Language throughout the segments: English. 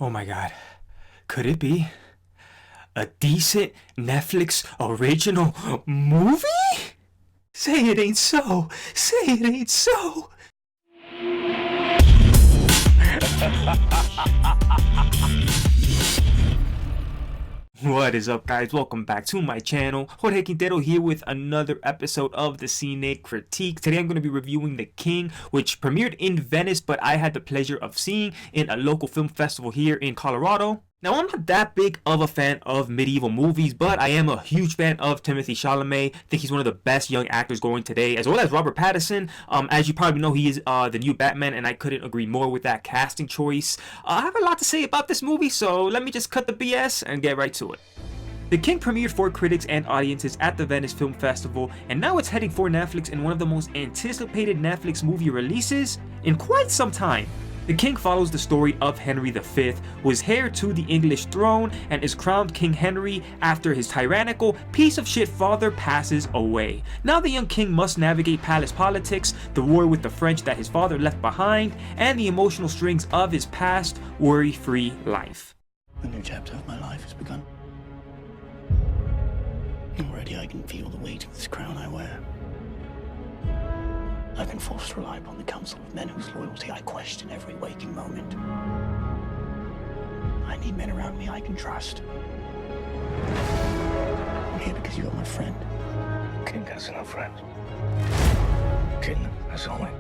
Oh my god. Could it be a decent Netflix original movie? Say it ain't so. Say it ain't so. What is up, guys? Welcome back to my channel. Jorge Quintero here with another episode of the Cine Critique. Today I'm going to be reviewing The King, which premiered in Venice, but I had the pleasure of seeing in a local film festival here in Colorado. Now, I'm not that big of a fan of medieval movies, but I am a huge fan of Timothee Chalamet. I think he's one of the best young actors going today, as well as Robert Pattinson. As you probably know, he is the new Batman, and I couldn't agree more with that casting choice. I have a lot to say about this movie, so let me just cut the BS and get right to it. The King premiered for critics and audiences at the Venice Film Festival, and now it's heading for Netflix in one of the most anticipated Netflix movie releases in quite some time. The King follows the story of Henry V, who is heir to the English throne and is crowned King Henry after his tyrannical, piece-of-shit father passes away. Now the young king must navigate palace politics, the war with the French that his father left behind, and the emotional strings of his past, worry-free life. A new chapter of my life has begun. Already I can feel the weight of this crown I wear. I've been forced to rely upon the counsel of men whose loyalty I question every waking moment. I need men around me I can trust. I'm here because you are my friend. King has no friends. King has only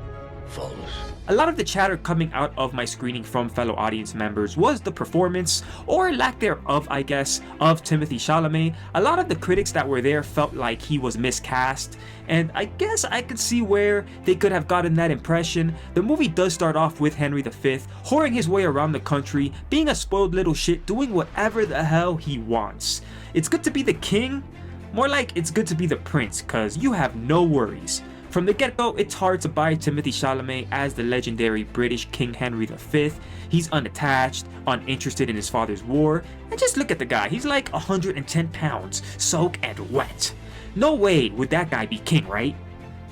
followers. A lot of the chatter coming out of my screening from fellow audience members was the performance, or lack thereof I guess, of Timothee Chalamet. A lot of the critics that were there felt like he was miscast, and I guess I could see where they could have gotten that impression. The movie does start off with Henry V whoring his way around the country, being a spoiled little shit, doing whatever the hell he wants. It's good to be the king, more like it's good to be the prince, cause you have no worries. From the get-go, it's hard to buy Timothee Chalamet as the legendary British King Henry V. He's unattached, uninterested in his father's war, and just look at the guy, he's like 110 pounds, soaked and wet. No way would that guy be king, right?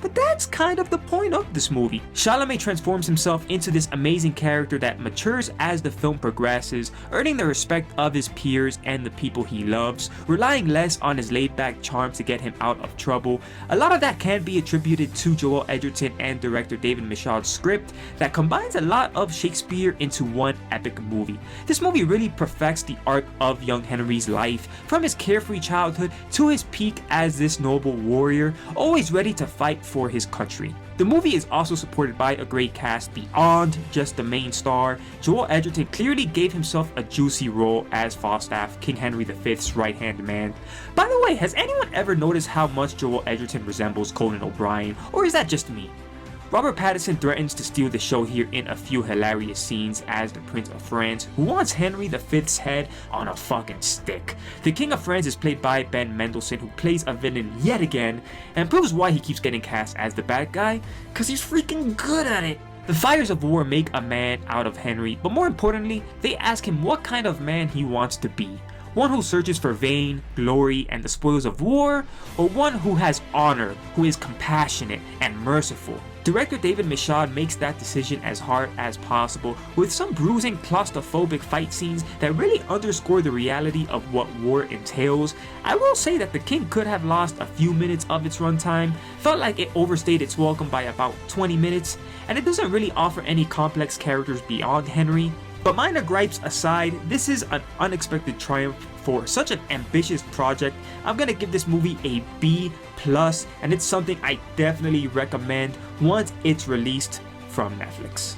But that's kind of the point of this movie. Chalamet transforms himself into this amazing character that matures as the film progresses, earning the respect of his peers and the people he loves, relying less on his laid-back charm to get him out of trouble. A lot of that can be attributed to Joel Edgerton and director David Michôd's script that combines a lot of Shakespeare into one epic movie. This movie really perfects the arc of young Henry's life, from his carefree childhood to his peak as this noble warrior, always ready to fight for his country. The movie is also supported by a great cast beyond just the main star. Joel Edgerton clearly gave himself a juicy role as Falstaff, King Henry V's right-hand man. By the way, has anyone ever noticed how much Joel Edgerton resembles Conan O'Brien, or is that just me? Robert Pattinson threatens to steal the show here in a few hilarious scenes as the Prince of France, who wants Henry V's head on a fucking stick. The King of France is played by Ben Mendelsohn, who plays a villain yet again, and proves why he keeps getting cast as the bad guy, cause he's freaking good at it. The fires of war make a man out of Henry, but more importantly, they ask him what kind of man he wants to be. One who searches for vain, glory, and the spoils of war, or one who has honor, who is compassionate and merciful. Director David Michôd makes that decision as hard as possible, with some bruising, claustrophobic fight scenes that really underscore the reality of what war entails. I will say that The King could have lost a few minutes of its runtime, felt like it overstayed its welcome by about 20 minutes, and it doesn't really offer any complex characters beyond Henry. But minor gripes aside, this is an unexpected triumph for such an ambitious project. I'm gonna give this movie a B+, and it's something I definitely recommend once it's released from Netflix.